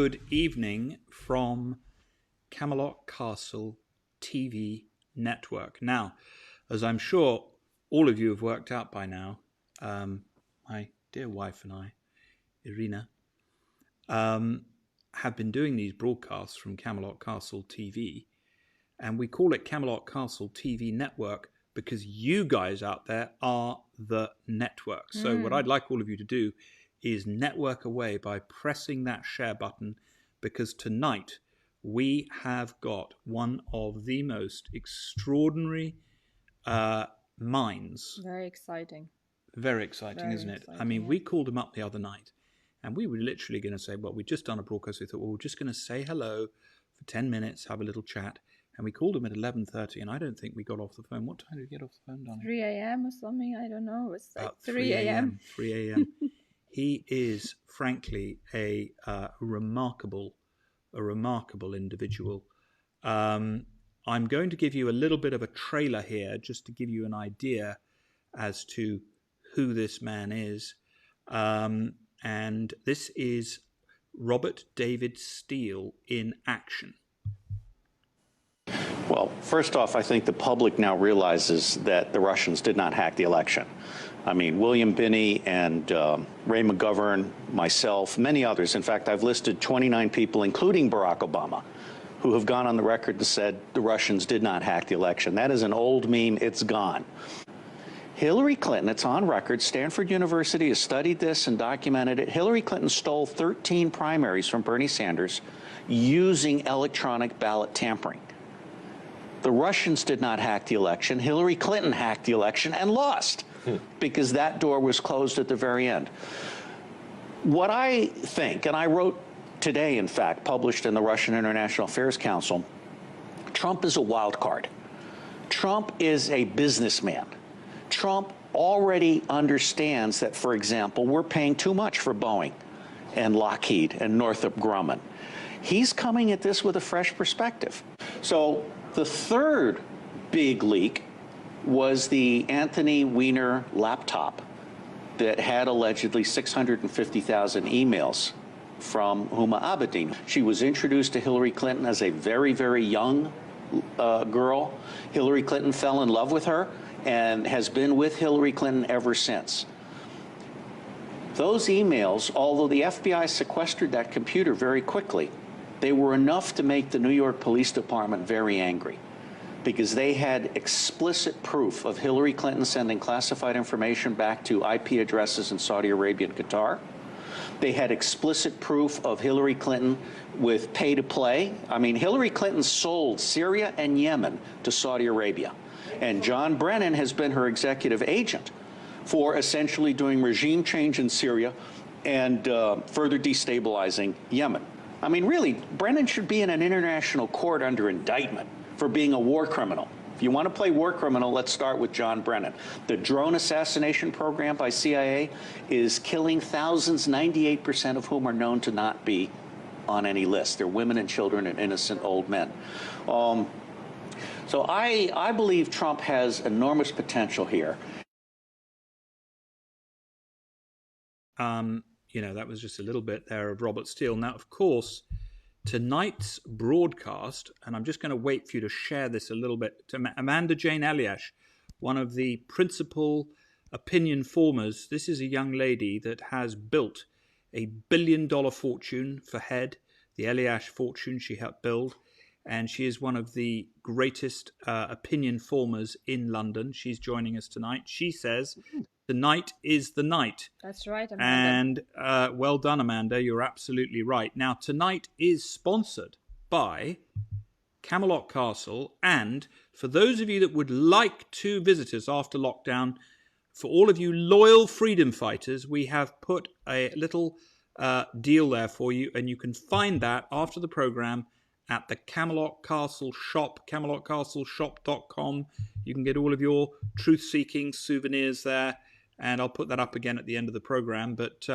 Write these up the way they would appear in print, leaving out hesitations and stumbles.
good evening from Camelot Castle TV network. Now, as I'm sure all of you have worked out by now, my dear wife and I, Irina, have been doing these broadcasts from Camelot Castle TV, and we call it Camelot Castle TV network because you guys out there are the network. So what I'd like all of you to do is network away by pressing that share button, because tonight we have got one of the most extraordinary minds. Very exciting. Very exciting, isn't it? I mean, we called him up the other night and we were literally going to say, well, we'd just done a broadcast. We thought, well, we're just going to say hello for 10 minutes, have a little chat. And we called him at 11:30, and I don't think we got off the phone. What time did we get off the phone, Donnie? 3 a.m. or something, I don't know. It was like About 3 a.m. 3 a.m. He is, frankly, a remarkable individual. I'm going to give you a little bit of a trailer here, just to give you an idea as to who this man is. And this is Robert David Steele in action. Well, first off, I think the public now realizes that the Russians did not hack the election. I mean, William Binney and Ray McGovern, myself, many others. In fact, I've listed 29 people, including Barack Obama, who have gone on the record and said the Russians did not hack the election. That is an old meme. It's gone. Hillary Clinton, it's on record, Stanford University has studied this and documented it. Hillary Clinton stole 13 primaries from Bernie Sanders using electronic ballot tampering. The Russians did not hack the election. Hillary Clinton hacked the election and lost because that door was closed at the very end. What I think, and I wrote today, in fact, published in the Russian International Affairs Council, Trump is a wild card. Trump is a businessman. Trump already understands that, for example, we're paying too much for Boeing and Lockheed and Northrop Grumman. He's coming at this with a fresh perspective. So the third big leak was the Anthony Weiner laptop that had allegedly 650,000 emails from Huma Abedin. She was introduced to Hillary Clinton as a very, very young girl. Hillary Clinton fell in love with her and has been with Hillary Clinton ever since. Those emails, although the FBI sequestered that computer very quickly, they were enough to make the New York Police Department very angry, because they had explicit proof of Hillary Clinton sending classified information back to IP addresses in Saudi Arabia and Qatar. They had explicit proof of Hillary Clinton with pay to play. I mean, Hillary Clinton sold Syria and Yemen to Saudi Arabia, and John Brennan has been her executive agent for essentially doing regime change in Syria and further destabilizing Yemen. I mean, really, Brennan should be in an international court under indictment for being a war criminal. If you want to play war criminal, let's start with John Brennan. The drone assassination program by CIA is killing thousands, 98% of whom are known to not be on any list. They're women and children and innocent old men. So I believe Trump has enormous potential here. You know, that was just a little bit there of Robert Steele. Now, of course, tonight's broadcast, and I'm just going to wait for you to share this a little bit, to Amanda Jane Eliash, one of the principal opinion formers. This is a young lady that has built a $1 billion fortune for Head, the Eliash fortune she helped build, and she is one of the greatest opinion formers in London. She's joining us tonight. She says, tonight is the night. That's right, Amanda. And well done, Amanda. You're absolutely right. Now, tonight is sponsored by Camelot Castle. And for those of you that would like to visit us after lockdown, for all of you loyal freedom fighters, we have put a little deal there for you. And you can find that after the program at the Camelot Castle shop, camelotcastleshop.com. You can get all of your truth-seeking souvenirs there. And I'll put that up again at the end of the program. But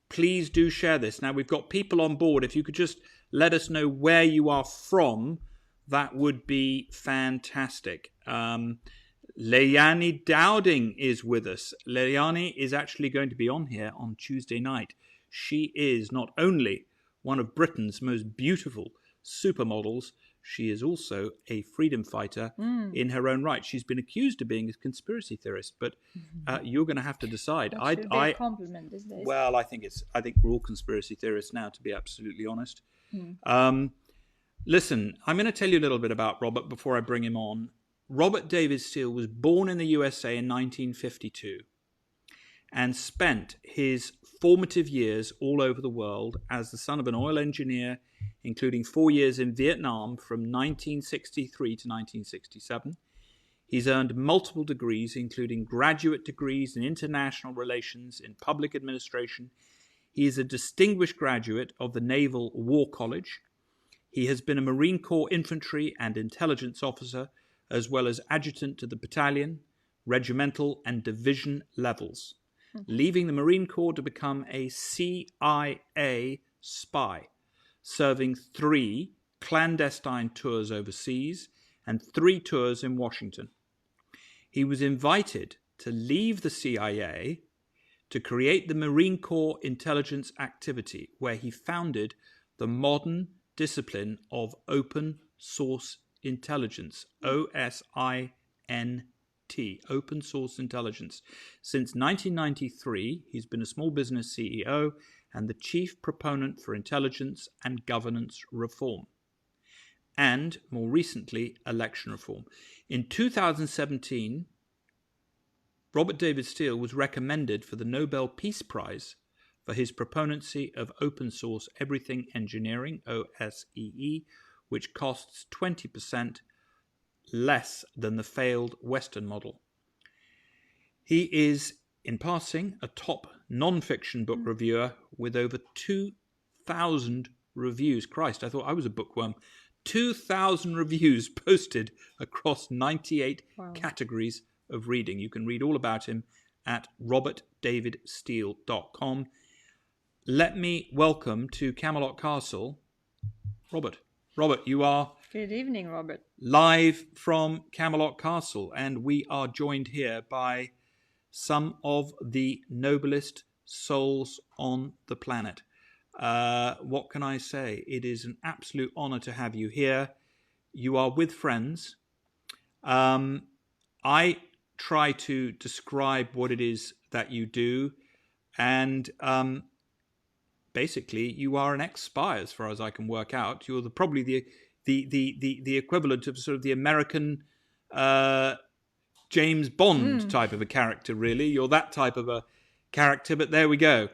please do share this. Now, we've got people on board. If you could just let us know where you are from, that would be fantastic. Leilani Dowding is with us. Leilani is actually going to be on here on Tuesday night. She is not only one of Britain's most beautiful supermodels. She is also a freedom fighter in her own right. She's been accused of being a conspiracy theorist, but you're going to have to decide. That should be a compliment these days. Well, I think we're all conspiracy theorists now, to be absolutely honest. Listen, I'm going to tell you a little bit about Robert before I bring him on. Robert David Steele was born in the USA in 1952 and spent his formative years all over the world as the son of an oil engineer, including 4 years in Vietnam from 1963 to 1967. He's earned multiple degrees, including graduate degrees in international relations in public administration. He is a distinguished graduate of the Naval War College. He has been a Marine Corps infantry and intelligence officer, as well as adjutant to the battalion, regimental and division levels, leaving the Marine Corps to become a CIA spy, serving 3 clandestine tours overseas and 3 tours in Washington. He was invited to leave the CIA to create the Marine Corps Intelligence Activity, where he founded the modern discipline of open source intelligence, OSINT, open source intelligence. Since 1993, he's been a small business CEO and the chief proponent for intelligence and governance reform, and more recently, election reform. In 2017, Robert David Steele was recommended for the Nobel Peace Prize for his proponency of open source everything engineering, OSEE, which costs 20% less than the failed Western model. He is, in passing, a top non-fiction book reviewer with over 2,000 reviews. Christ, I thought I was a bookworm. 2,000 reviews posted across 98 categories of reading. You can read all about him at robertdavidsteele.com. Let me welcome to Camelot Castle, Robert. Robert, you are... Good evening, Robert. Live from Camelot Castle, and we are joined here by some of the noblest souls on the planet. What can I say? It is an absolute honor to have you here. You are with friends. I try to describe what it is that you do, and basically you are an ex-spy as far as I can work out. You're probably the equivalent of sort of the American James Bond type of a character, really. You're that type of a character, but there we go.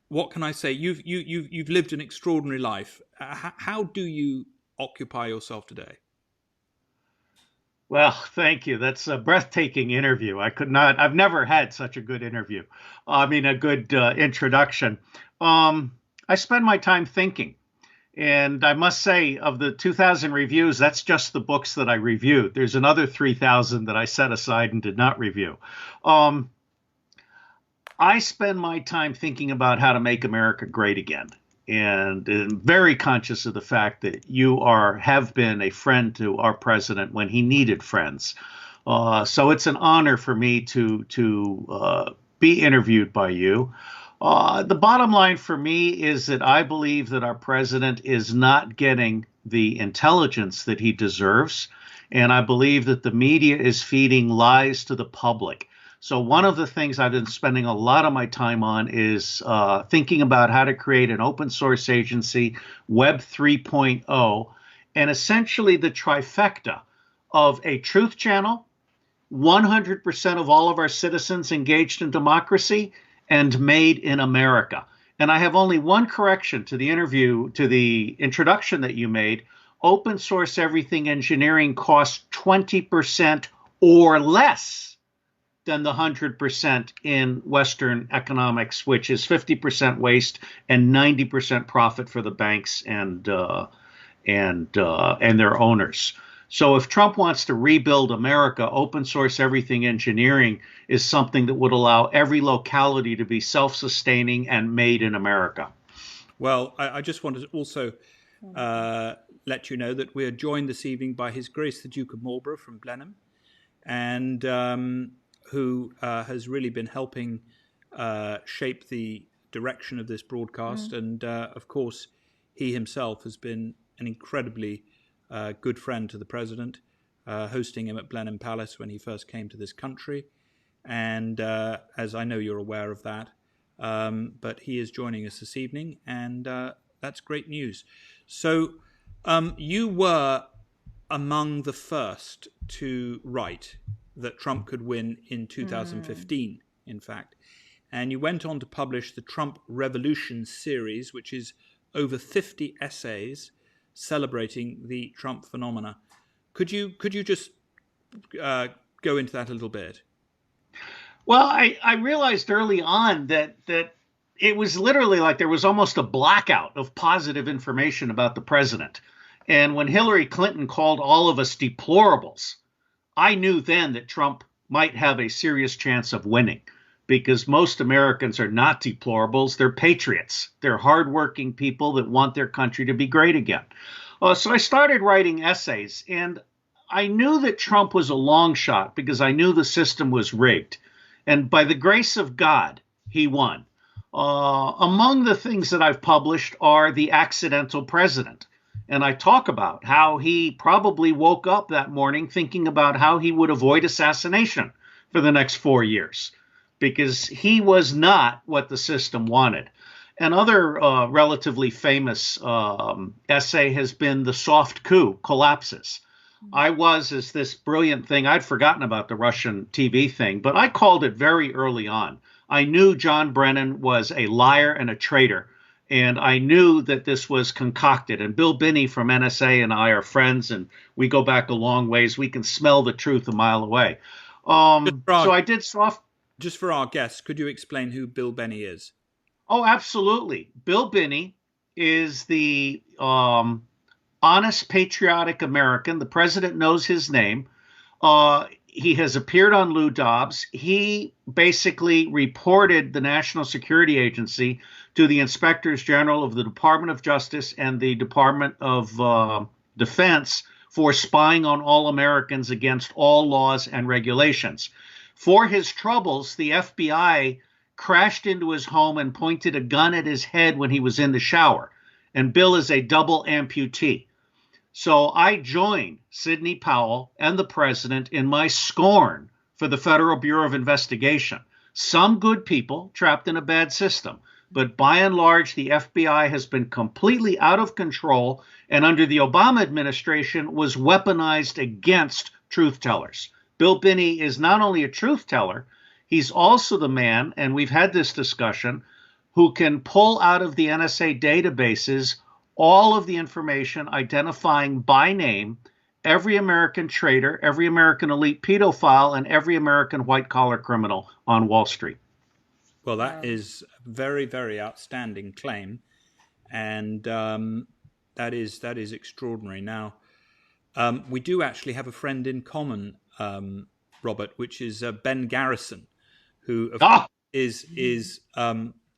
What can I say? You've lived an extraordinary life. How do you occupy yourself today? Well, thank you. That's a breathtaking interview. I've never had such a good interview. A good introduction. I spend my time thinking. And I must say, of the 2,000 reviews, that's just the books that I reviewed. There's another 3,000 that I set aside and did not review. I spend my time thinking about how to make America great again. And I'm very conscious of the fact that you have been a friend to our president when he needed friends. So it's an honor for me to be interviewed by you. The bottom line for me is that I believe that our president is not getting the intelligence that he deserves. And I believe that the media is feeding lies to the public. So one of the things I've been spending a lot of my time on is thinking about how to create an open source agency, Web 3.0, and essentially the trifecta of a truth channel, 100% of all of our citizens engaged in democracy, and made in America. And I have only one correction to the introduction that you made. Open source everything engineering costs 20% or less than the 100% in Western economics, which is 50% waste and 90% profit for the banks and their owners. So if Trump wants to rebuild America, open source everything engineering is something that would allow every locality to be self-sustaining and made in America. Well, I just wanted to also let you know that we are joined this evening by His Grace the Duke of Marlborough from Blenheim, and who has really been helping shape the direction of this broadcast. And of course, he himself has been an incredibly good friend to the president, hosting him at Blenheim Palace when he first came to this country. And as I know you're aware of that, but he is joining us this evening, and that's great news. So you were among the first to write that Trump could win in 2015, in fact. And you went on to publish the Trump Revolution series, which is over 50 essays celebrating the Trump phenomena. Could you just go into that a little bit? Well, I realized early on that it was literally like there was almost a blackout of positive information about the president. And when Hillary Clinton called all of us deplorables, I knew then that Trump might have a serious chance of winning, because most Americans are not deplorables. They're patriots. They're hardworking people that want their country to be great again. So I started writing essays, and I knew that Trump was a long shot because I knew the system was rigged. And by the grace of God, he won. Among the things that I've published are The Accidental President. And I talk about how he probably woke up that morning thinking about how he would avoid assassination for the next 4 years, because he was not what the system wanted. Another relatively famous essay has been The Soft Coup Collapses. I was, as this brilliant thing, I'd forgotten about the Russian TV thing, but I called it very early on. I knew John Brennan was a liar and a traitor, and I knew that this was concocted. And Bill Binney from NSA and I are friends, and we go back a long ways. We can smell the truth a mile away. So I did soft. Just for our guests, could you explain who Bill Binney is? Oh, absolutely. Bill Binney is the honest, patriotic American. The president knows his name. He has appeared on Lou Dobbs. He basically reported the National Security Agency to the Inspectors General of the Department of Justice and the Department of Defense for spying on all Americans against all laws and regulations. For his troubles, the FBI crashed into his home and pointed a gun at his head when he was in the shower. And Bill is a double amputee. So I joined Sidney Powell and the president in my scorn for the Federal Bureau of Investigation. Some good people trapped in a bad system, but by and large, the FBI has been completely out of control, and under the Obama administration was weaponized against truth tellers. Bill Binney is not only a truth teller, he's also the man, and we've had this discussion, who can pull out of the NSA databases all of the information identifying by name every American traitor, every American elite pedophile, and every American white-collar criminal on Wall Street. Well, that is a very, very outstanding claim, and that is extraordinary. Now, we do actually have a friend in common, Robert, which is Ben Garrison, who is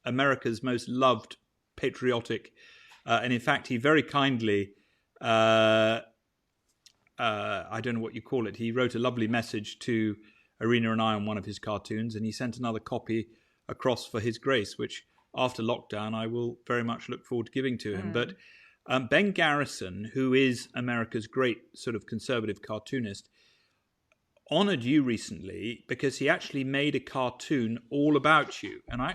America's most loved patriotic. And in fact, he very kindly, I don't know what you call it, he wrote a lovely message to Arena and I on one of his cartoons, and he sent another copy across for his grace, which after lockdown I will very much look forward to giving to him. But Ben Garrison, who is America's great sort of conservative cartoonist, honored you recently because he actually made a cartoon all about you. And I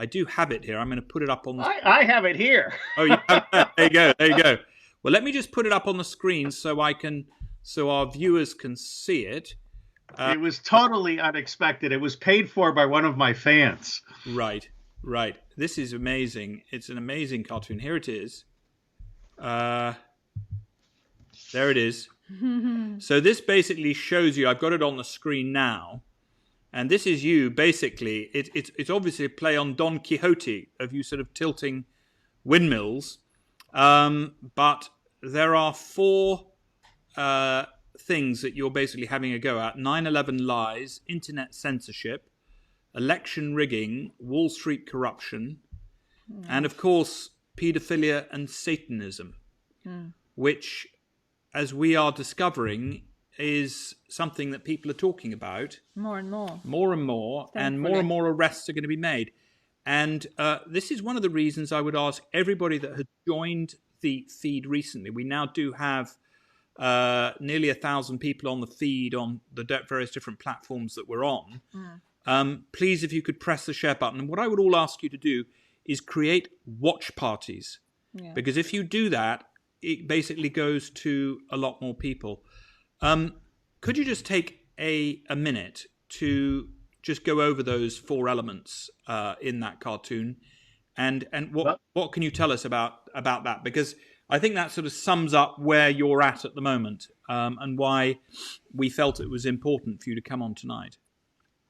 do have it here. I'm going to put it up on the screen. I have it here. Oh, yeah. There you go. Well, let me just put it up on the screen so our viewers can see it. It was totally unexpected. It was paid for by one of my fans. Right. This is amazing. It's an amazing cartoon. Here it is. There it is. So this basically shows you, I've got it on the screen now, and this is you basically, it's obviously a play on Don Quixote of you sort of tilting windmills, but there are four things that you're basically having a go at: 9/11 lies, internet censorship, election rigging, Wall Street corruption, and of course pedophilia and Satanism, which, as we are discovering, is something that people are talking about more and more, and more and more arrests are going to be made. And this is one of the reasons I would ask everybody that has joined the feed recently. We now do have nearly 1,000 people on the feed on the various different platforms that we're on. Please, if you could press the share button. And what I would all ask you to do is create watch parties. Yeah. Because if you do that, it basically goes to a lot more people. Could you just take a minute to just go over those 4 elements in that cartoon? And what can you tell us about that? Because I think that sort of sums up where you're at the moment, and why we felt it was important for you to come on tonight.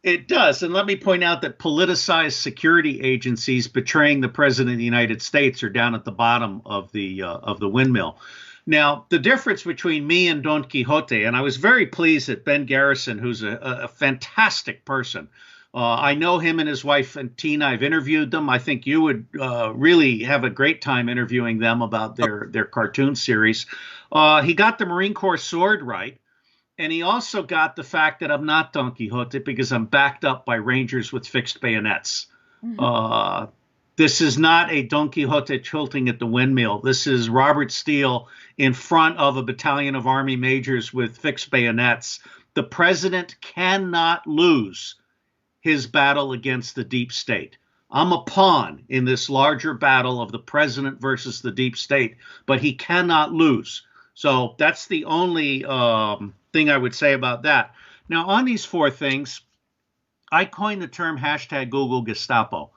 It does. And let me point out that politicized security agencies betraying the president of the United States are down at the bottom of the windmill. Now, the difference between me and Don Quixote, and I was very pleased that Ben Garrison, who's a fantastic person, I know him and his wife and Tina. I've interviewed them. I think you would really have a great time interviewing them about their cartoon series. He got the Marine Corps sword right. And he also got the fact that I'm not Don Quixote because I'm backed up by Rangers with fixed bayonets. Mm-hmm. This is not a Don Quixote tilting at the windmill. This is Robert Steele in front of a battalion of Army majors with fixed bayonets. The president cannot lose his battle against the deep state. I'm a pawn in this larger battle of the president versus the deep state, but he cannot lose. So that's the only thing I would say about that. Now, on these 4 things, I coined the term hashtag Google Gestapo.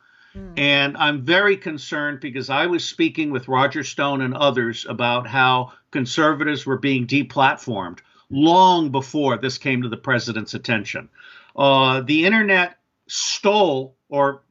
And I'm very concerned because I was speaking with Roger Stone and others about how conservatives were being deplatformed long before this came to the president's attention. The internet stole, or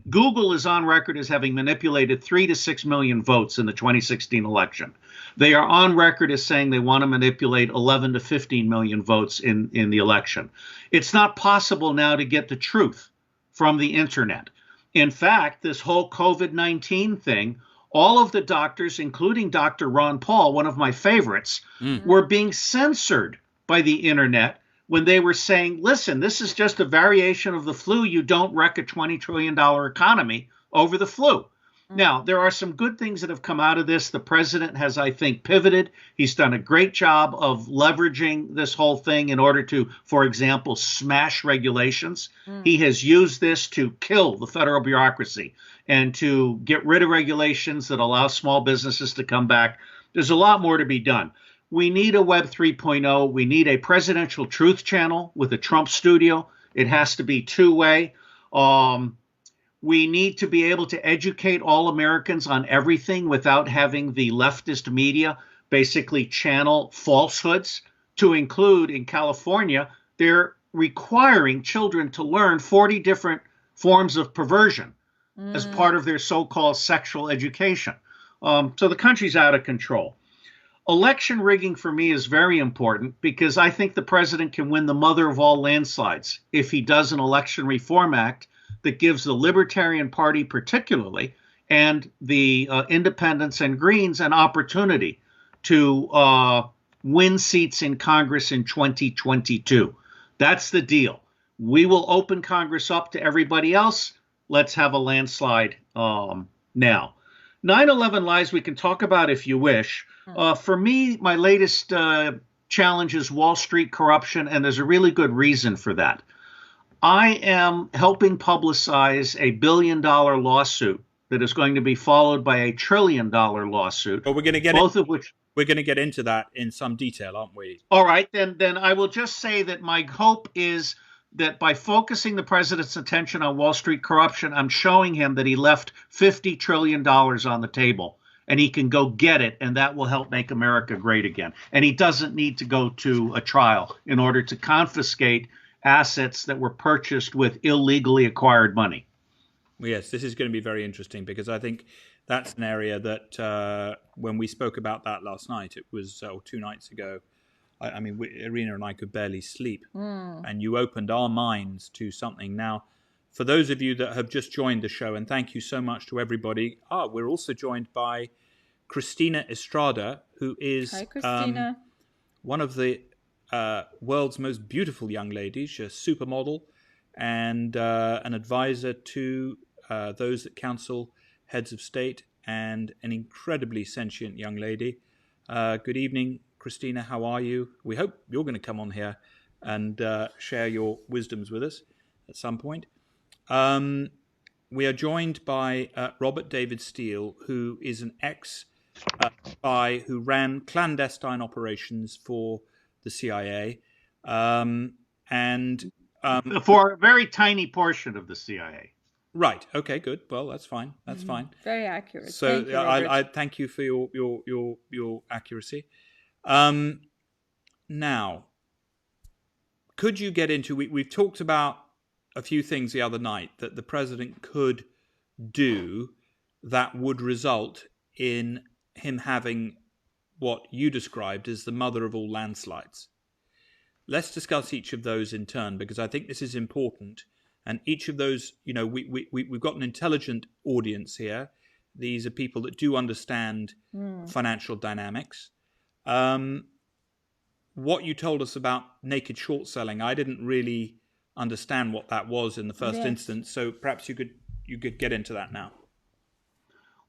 Google is on record as having manipulated 3 to 6 million votes in the 2016 election. They are on record as saying they want to manipulate 11 to 15 million votes in the election. It's not possible now to get the truth from the internet. In fact, this whole COVID-19 thing, all of the doctors, including Dr. Ron Paul, one of my favorites, were being censored by the internet when they were saying, listen, this is just a variation of the flu. You don't wreck a $20 trillion economy over the flu. Now, there are some good things that have come out of this. The president has, I think, pivoted. He's done a great job of leveraging this whole thing in order to, for example, smash regulations. He has used this to kill the federal bureaucracy and to get rid of regulations that allow small businesses to come back. There's a lot more to be done. We need a Web 3.0. We need a presidential truth channel with a Trump studio. It has to be two-way. We need to be able to educate all Americans on everything without having the leftist media basically channel falsehoods, to include in California, they're requiring children to learn 40 different forms of perversion as part of their so-called sexual education. So the country's out of control. Election rigging for me is very important because I think the president can win the mother of all landslides if he does an election reform act that gives the Libertarian Party particularly and the independents and Greens an opportunity to win seats in Congress in 2022. That's the deal. We will open Congress up to everybody else. Let's have a landslide now. 9/11 lies we can talk about if you wish. For me, my latest challenge is Wall Street corruption, and there's a really good reason for that. I am helping publicize a $1 billion lawsuit that is going to be followed by a $1 trillion lawsuit. But we're going to get both of which we're going to get into that in some detail, aren't we? All right, then I will just say that my hope is that by focusing the president's attention on Wall Street corruption, I'm showing him that he left $50 trillion on the table and he can go get it, and that will help make America great again. And he doesn't need to go to a trial in order to confiscate assets that were purchased with illegally acquired money. Yes, this is going to be very interesting because I think that's an area that when we spoke about that last night, it was 2 nights ago, I mean, Irina and I could barely sleep. And you opened our minds to something. Now, for those of you that have just joined the show, and thank you so much to everybody. We're also joined by Christina Estrada, who is Hi, Christina. One of the world's most beautiful young ladies. She's a supermodel and an advisor to those that counsel heads of state, and an incredibly sentient young lady. Good evening, Christina. How are you? We hope you're going to come on here and share your wisdoms with us at some point. We are joined by Robert David Steele, who is an ex-spy who ran clandestine operations for the CIA. For a very tiny portion of the CIA. Right. Okay. Good. Well, that's fine. That's fine. Very accurate. So thank you, Robert. I thank you for your accuracy. Now, could you get into? We've talked about a few things the other night that the president could do that would result in him having what you described as the mother of all landslides. Let's discuss each of those in turn, because I think this is important. And each of those, we've got an intelligent audience here. These are people that do understand financial dynamics. What you told us about naked short selling, I didn't really understand what that was in the first instance. So perhaps you could get into that now.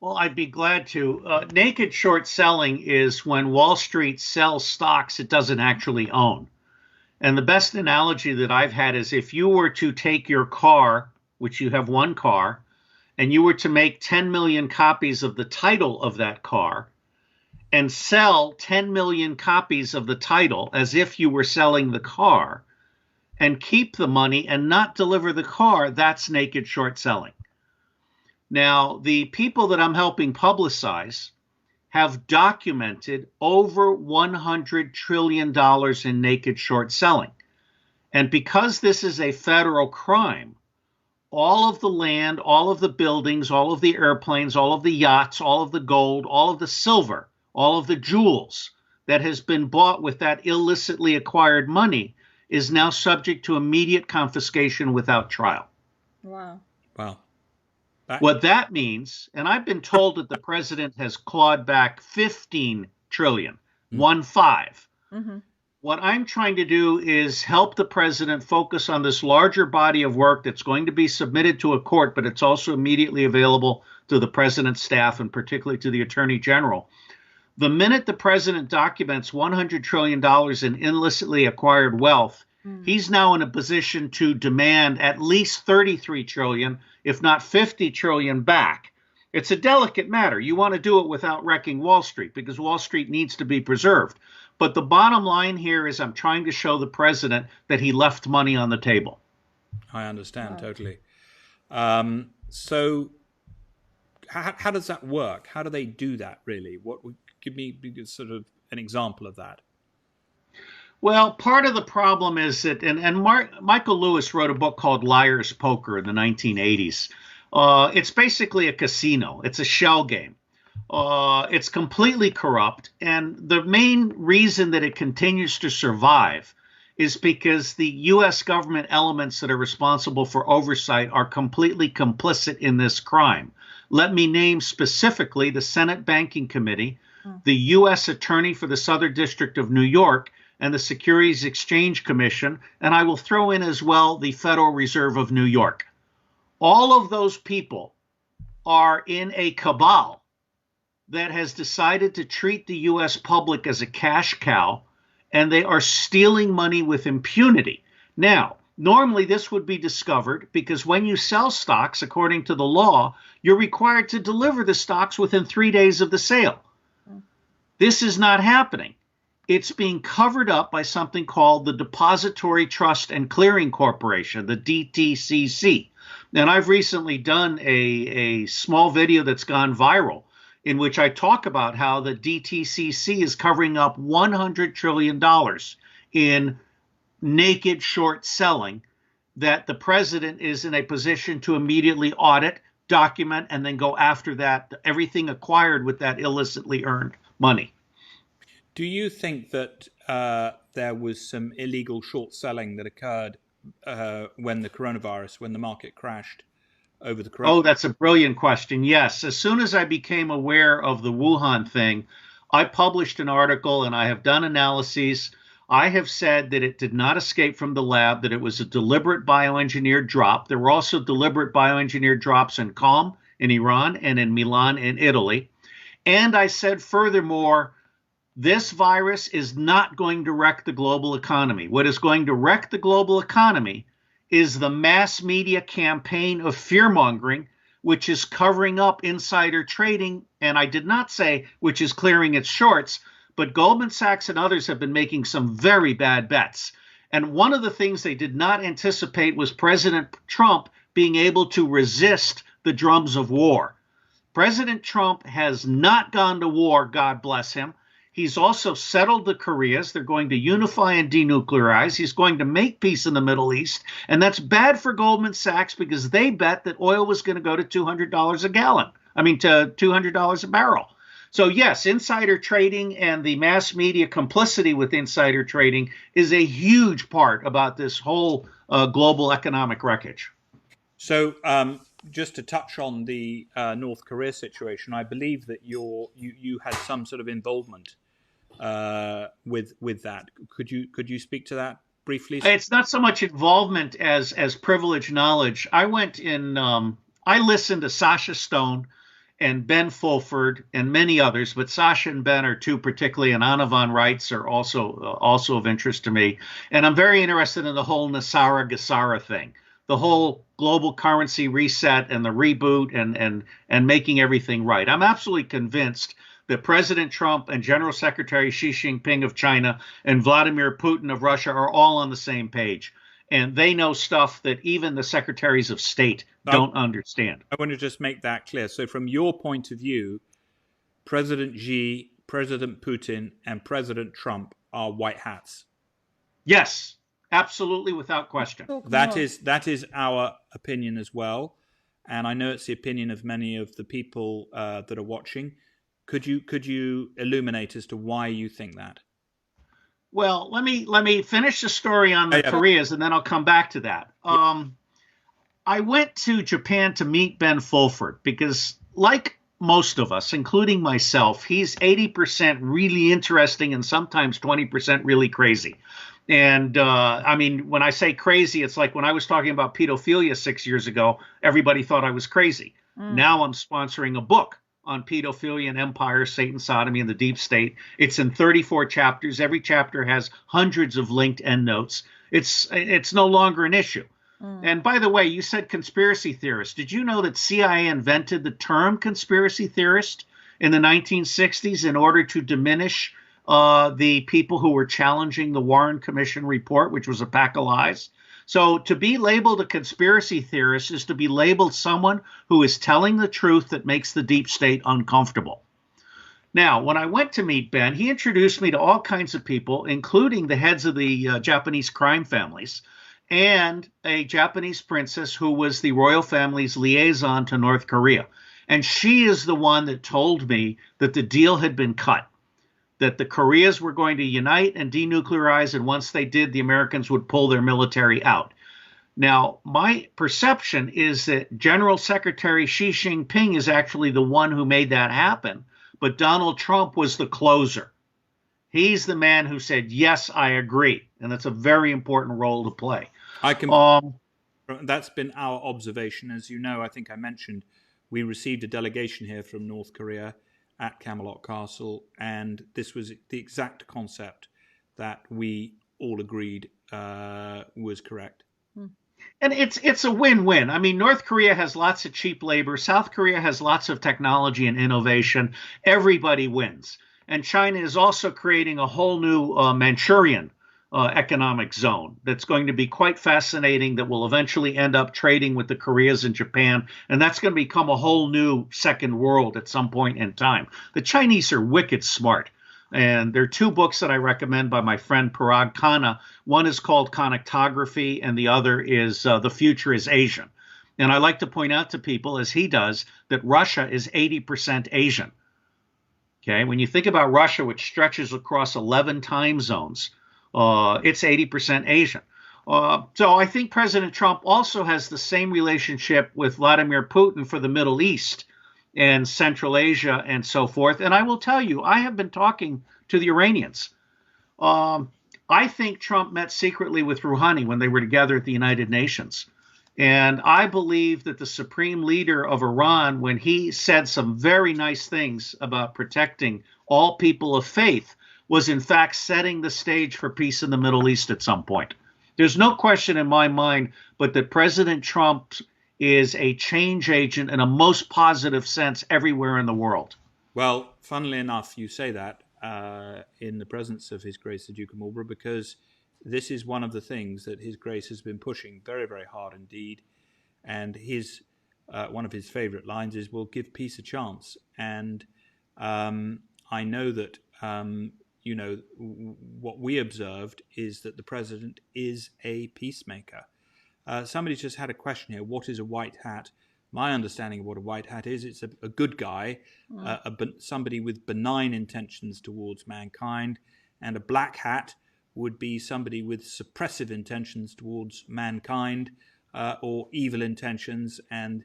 Well, I'd be glad to. Naked short selling is when Wall Street sells stocks it doesn't actually own. And the best analogy that I've had is if you were to take your car, which you have one car, and you were to make 10 million copies of the title of that car and sell 10 million copies of the title as if you were selling the car and keep the money and not deliver the car, that's naked short selling. Now, the people that I'm helping publicize have documented over $100 trillion in naked short selling. And because this is a federal crime, all of the land, all of the buildings, all of the airplanes, all of the yachts, all of the gold, all of the silver, all of the jewels that has been bought with that illicitly acquired money is now subject to immediate confiscation without trial. Wow. What that means, and I've been told that the president has clawed back 15 trillion, 15. Mm-hmm. What I'm trying to do is help the president focus on this larger body of work that's going to be submitted to a court, but it's also immediately available to the president's staff and particularly to the attorney general. The minute the president documents $100 trillion in illicitly acquired wealth, he's now in a position to demand at least 33 trillion, if not 50 trillion back. It's a delicate matter. You want to do it without wrecking Wall Street because Wall Street needs to be preserved. But the bottom line here is I'm trying to show the president that he left money on the table. I understand totally. So how does that work? How do they do that really? What would give me sort of an example of that? Well, part of the problem is that, and Michael Lewis wrote a book called Liar's Poker in the 1980s. It's basically a casino. It's a shell game. It's completely corrupt. And the main reason that it continues to survive is because the U.S. government elements that are responsible for oversight are completely complicit in this crime. Let me name specifically the Senate Banking Committee, the U.S. Attorney for the Southern District of New York, and the Securities Exchange Commission, and I will throw in as well the Federal Reserve of New York. All of those people are in a cabal that has decided to treat the U.S. public as a cash cow, and they are stealing money with impunity. Now, normally this would be discovered because when you sell stocks, according to the law, you're required to deliver the stocks within 3 days of the sale. This is not happening. It's being covered up by something called the Depository Trust and Clearing Corporation, the DTCC. And I've recently done a small video that's gone viral in which I talk about how the DTCC is covering up $100 trillion in naked short selling that the president is in a position to immediately audit, document, and then go after that, everything acquired with that illicitly earned money. Do you think that there was some illegal short selling that occurred when the market crashed over the coronavirus? Oh, that's a brilliant question. Yes. As soon as I became aware of the Wuhan thing, I published an article and I have done analyses. I have said that it did not escape from the lab, that it was a deliberate bioengineered drop. There were also deliberate bioengineered drops in Qom in Iran and in Milan in Italy. And I said, furthermore, this virus is not going to wreck the global economy. What is going to wreck the global economy is the mass media campaign of fear-mongering, which is covering up insider trading. And I did not say which is clearing its shorts, but Goldman Sachs and others have been making some very bad bets. And one of the things they did not anticipate was President Trump being able to resist the drums of war. President Trump has not gone to war, God bless him. He's also settled the Koreas. They're going to unify and denuclearize. He's going to make peace in the Middle East. And that's bad for Goldman Sachs because they bet that oil was going to go to $200 a gallon. To $200 a barrel. So yes, insider trading and the mass media complicity with insider trading is a huge part about this whole global economic wreckage. So just to touch on the North Korea situation, I believe that you had some sort of involvement with that. Could you speak to that briefly? It's not so much involvement as privileged knowledge. I listened to Sasha Stone and Ben Fulford and many others, but Sasha and Ben are two particularly, and Anna von Reitz are also of interest to me. And I'm very interested in the whole Nasara Gassara thing, the whole global currency reset and the reboot and making everything right. I'm absolutely convinced that President Trump and General Secretary Xi Jinping of China and Vladimir Putin of Russia are all on the same page. And they know stuff that even the secretaries of state don't understand. I want to just make that clear. So from your point of view, President Xi, President Putin, and President Trump are white hats. Yes, absolutely, without question. That is our opinion as well. And I know it's the opinion of many of the people that are watching. Could you illuminate as to why you think that? Well, let me finish the story on the Koreas, and then I'll come back to that. I went to Japan to meet Ben Fulford because, like most of us, including myself, he's 80% really interesting and sometimes 20% really crazy. And when I say crazy, it's like when I was talking about pedophilia 6 years ago, everybody thought I was crazy. Now I'm sponsoring a book on pedophilia and empire, Satan, sodomy, and the deep state. It's in 34 chapters. Every chapter has hundreds of linked endnotes. It's no longer an issue. And by the way, you said conspiracy theorist. Did you know that CIA invented the term conspiracy theorist in the 1960s in order to diminish the people who were challenging the Warren Commission report, which was a pack of lies? So to be labeled a conspiracy theorist is to be labeled someone who is telling the truth that makes the deep state uncomfortable. Now, when I went to meet Ben, he introduced me to all kinds of people, including the heads of the Japanese crime families and a Japanese princess who was the royal family's liaison to North Korea. And she is the one that told me that the deal had been cut, that the Koreas were going to unite and denuclearize, and once they did, the Americans would pull their military out. Now, my perception is that General Secretary Xi Jinping is actually the one who made that happen, but Donald Trump was the closer. He's the man who said, yes, I agree. And that's a very important role to play. That's been our observation. As you know, I think I mentioned, we received a delegation here from North Korea at Camelot Castle, and this was the exact concept that we all agreed was correct. And it's a win-win. I mean, North Korea has lots of cheap labor. South Korea has lots of technology and innovation. Everybody wins. And China is also creating a whole new Manchurian economic zone that's going to be quite fascinating, that will eventually end up trading with the Koreas and Japan. And that's going to become a whole new second world at some point in time. The Chinese are wicked smart. And there are two books that I recommend by my friend Parag Khanna. One is called Connectography, and the other is The Future is Asian. And I like to point out to people, as he does, that Russia is 80% Asian. Okay, when you think about Russia, which stretches across 11 time zones, it's 80% Asian. So I think President Trump also has the same relationship with Vladimir Putin for the Middle East and Central Asia and so forth. And I will tell you, I have been talking to the Iranians. I think Trump met secretly with Rouhani when they were together at the United Nations. And I believe that the supreme leader of Iran, when he said some very nice things about protecting all people of faith, was in fact setting the stage for peace in the Middle East at some point. There's no question in my mind, but that President Trump is a change agent in a most positive sense everywhere in the world. Well, funnily enough, you say that in the presence of His Grace the Duke of Marlborough, because this is one of the things that His Grace has been pushing very, very hard indeed. And one of his favourite lines is, "We'll give peace a chance." And I know that what we observed is that the president is a peacemaker. Somebody just had a question here. What is a white hat? My understanding of what a white hat is, it's a good guy, somebody with benign intentions towards mankind. And a black hat would be somebody with suppressive intentions towards mankind, or evil intentions. And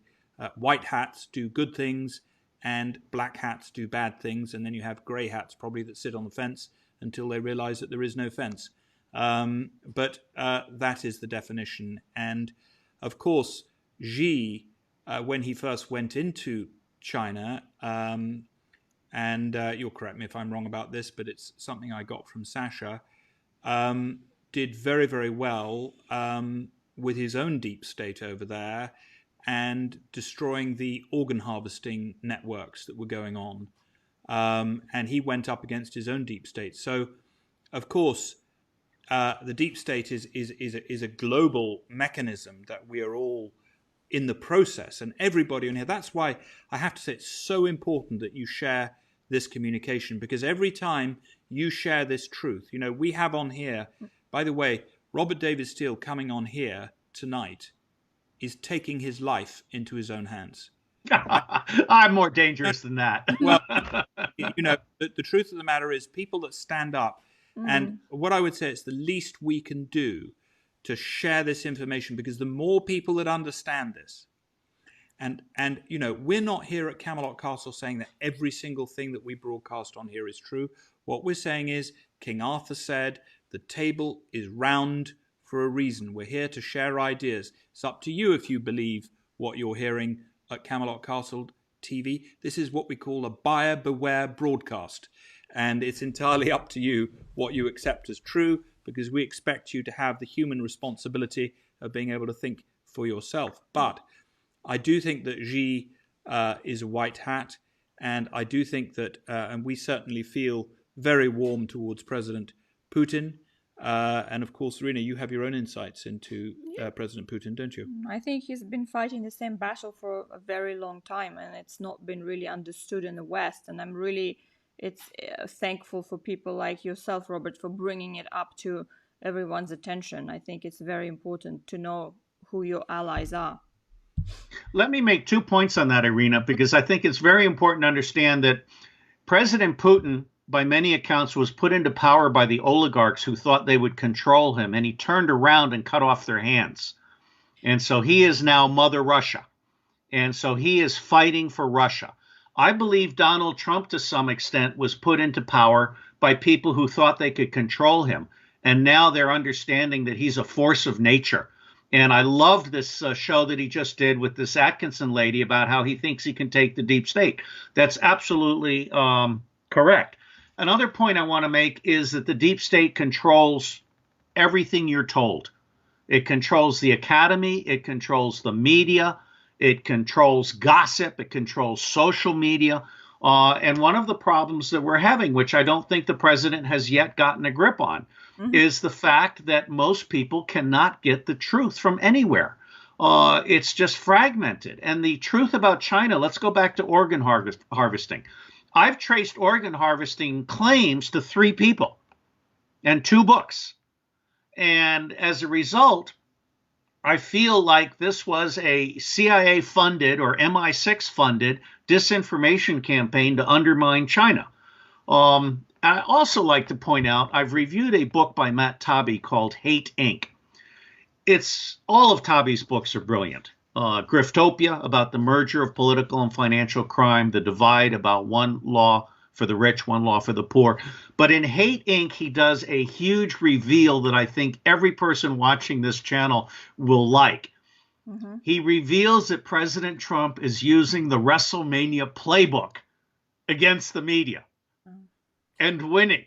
white hats do good things and black hats do bad things. And then you have grey hats probably that sit on the fence until they realize that there is no fence. But that is the definition. And of course, Xi, when he first went into China, and you'll correct me if I'm wrong about this, but it's something I got from Sasha, did very, very well with his own deep state over there and destroying the organ harvesting networks that were going on. And he went up against his own deep state. So, of course, the deep state is a global mechanism that we are all in the process, and everybody in here. That's why I have to say it's so important that you share this communication, because every time you share this truth, we have on here, by the way, Robert David Steele coming on here tonight is taking his life into his own hands. I'm more dangerous than that. Well, the truth of the matter is people that stand up, and what I would say is the least we can do to share this information, because the more people that understand this, and we're not here at Camelot Castle saying that every single thing that we broadcast on here is true. What we're saying is King Arthur said the table is round for a reason. We're here to share ideas. It's up to you if you believe what you're hearing at Camelot Castle TV. This is what we call a buyer beware broadcast, and it's entirely up to you what you accept as true, because we expect you to have the human responsibility of being able to think for yourself. But I do think that Xi is a white hat, and I do think that, and we certainly feel very warm towards President Putin. And of course, Rina, you have your own insights into President Putin, don't you? I think he's been fighting the same battle for a very long time, and it's not been really understood in the West. And I'm really thankful for people like yourself, Robert, for bringing it up to everyone's attention. I think it's very important to know who your allies are. Let me make 2 points on that, Irina, because I think it's very important to understand that President Putin, by many accounts, was put into power by the oligarchs who thought they would control him, and he turned around and cut off their hands. And so he is now Mother Russia. And so he is fighting for Russia. I believe Donald Trump, to some extent, was put into power by people who thought they could control him. And now they're understanding that he's a force of nature. And I loved this show that he just did with this Atkinson lady about how he thinks he can take the deep state. That's absolutely correct. Another point I want to make is that the deep state controls everything you're told. It controls the academy. It controls the media. It controls gossip. It controls social media. And one of the problems that we're having, which I don't think the president has yet gotten a grip on, is the fact that most people cannot get the truth from anywhere. It's just fragmented. And the truth about China, let's go back to organ harvesting. I've traced organ harvesting claims to 3 people and 2 books. And as a result, I feel like this was a CIA-funded or MI6-funded disinformation campaign to undermine China. I also like to point out, I've reviewed a book by Matt Taibbi called Hate Inc. All of Taibbi's books are brilliant. Griftopia, about the merger of political and financial crime, The Divide, about one law for the rich, one law for the poor. But in Hate Inc., he does a huge reveal that I think every person watching this channel will like. Mm-hmm. He reveals that President Trump is using the WrestleMania playbook against the media and winning.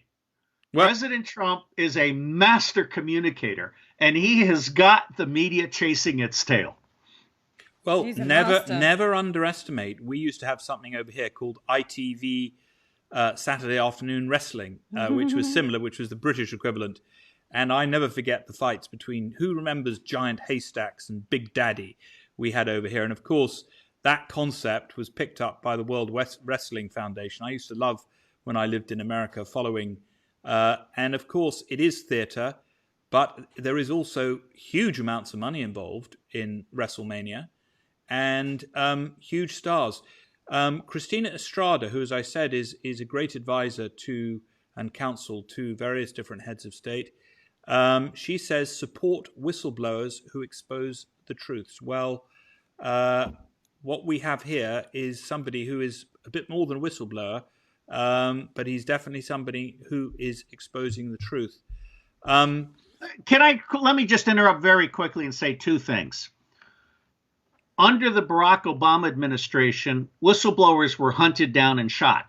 Well, President Trump is a master communicator, and he has got the media chasing its tail. Well, never underestimate. We used to have something over here called ITV Saturday Afternoon Wrestling, which was similar, which was the British equivalent. And I never forget the fights between, who remembers Giant Haystacks and Big Daddy we had over here. And of course, that concept was picked up by the World Wrestling Foundation. I used to love, when I lived in America, following. And of course, it is theatre, but there is also huge amounts of money involved in WrestleMania and huge stars. Christina Estrada, who, as I said, is a great advisor to and counsel to various different heads of state, she says, support whistleblowers who expose the truths. Well, what we have here is somebody who is a bit more than a whistleblower, but he's definitely somebody who is exposing the truth. Let me just interrupt very quickly and say two things. Under the Barack Obama administration, whistleblowers were hunted down and shot.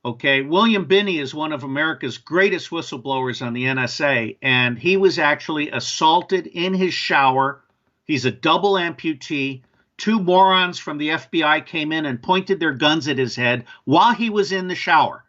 Okay, William Binney is one of America's greatest whistleblowers on the NSA, and he was actually assaulted in his shower. He's a double amputee. Two morons from the FBI came in and pointed their guns at his head while he was in the shower.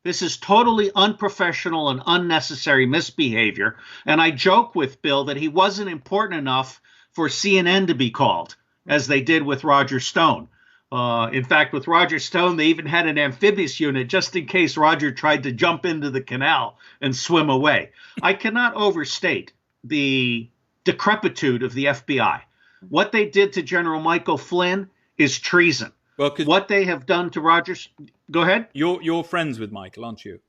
This is totally unprofessional and unnecessary misbehavior. And I joke with Bill that he wasn't important enough for CNN to be called, as they did with Roger Stone. In fact, with Roger Stone, they even had an amphibious unit just in case Roger tried to jump into the canal and swim away. I cannot overstate the decrepitude of the FBI. What they did to General Michael Flynn is treason. Well, what they have done to Roger... Go ahead. You're friends with Michael, aren't you?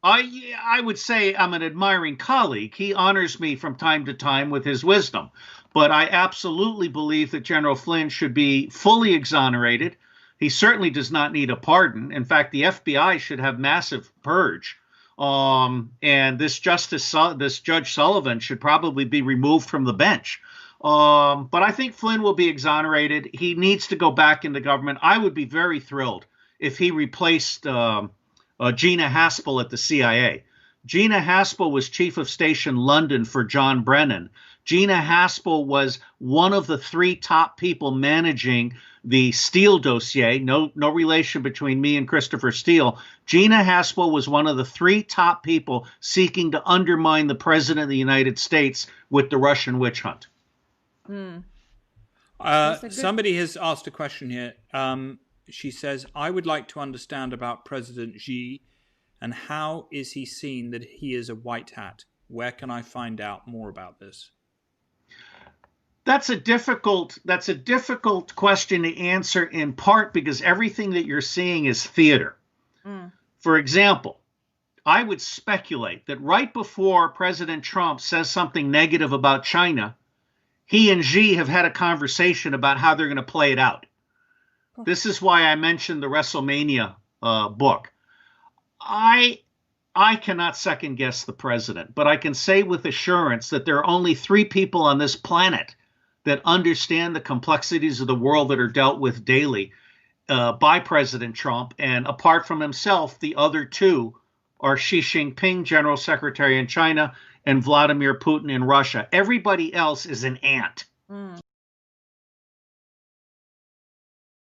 I would say I'm an admiring colleague. He honors me from time to time with his wisdom. But I absolutely believe that General Flynn should be fully exonerated. He certainly does not need a pardon. In fact, the FBI should have massive purge. And this Judge Sullivan should probably be removed from the bench. But I think Flynn will be exonerated. He needs to go back into government. I would be very thrilled if he replaced Gina Haspel at the CIA. Gina Haspel was chief of station London for John Brennan. Gina Haspel was one of the three top people managing the Steele dossier. No relation between me and Christopher Steele. Gina Haspel was one of the three top people seeking to undermine the president of the United States with the Russian witch hunt. Somebody has asked a question here. She says, I would like to understand about President Xi and how is he seen that he is a white hat? Where can I find out more about this? That's a difficult question to answer, in part because everything that you're seeing is theater. For example, I would speculate that right before President Trump says something negative about China, he and Xi have had a conversation about how they're going to play it out. This is why I mentioned the WrestleMania book. I cannot second guess the president, but I can say with assurance that there are only three people on this planet that understand the complexities of the world that are dealt with daily by President Trump. And apart from himself, the other two are Xi Jinping, General Secretary in China, and Vladimir Putin in Russia. Everybody else is an ant.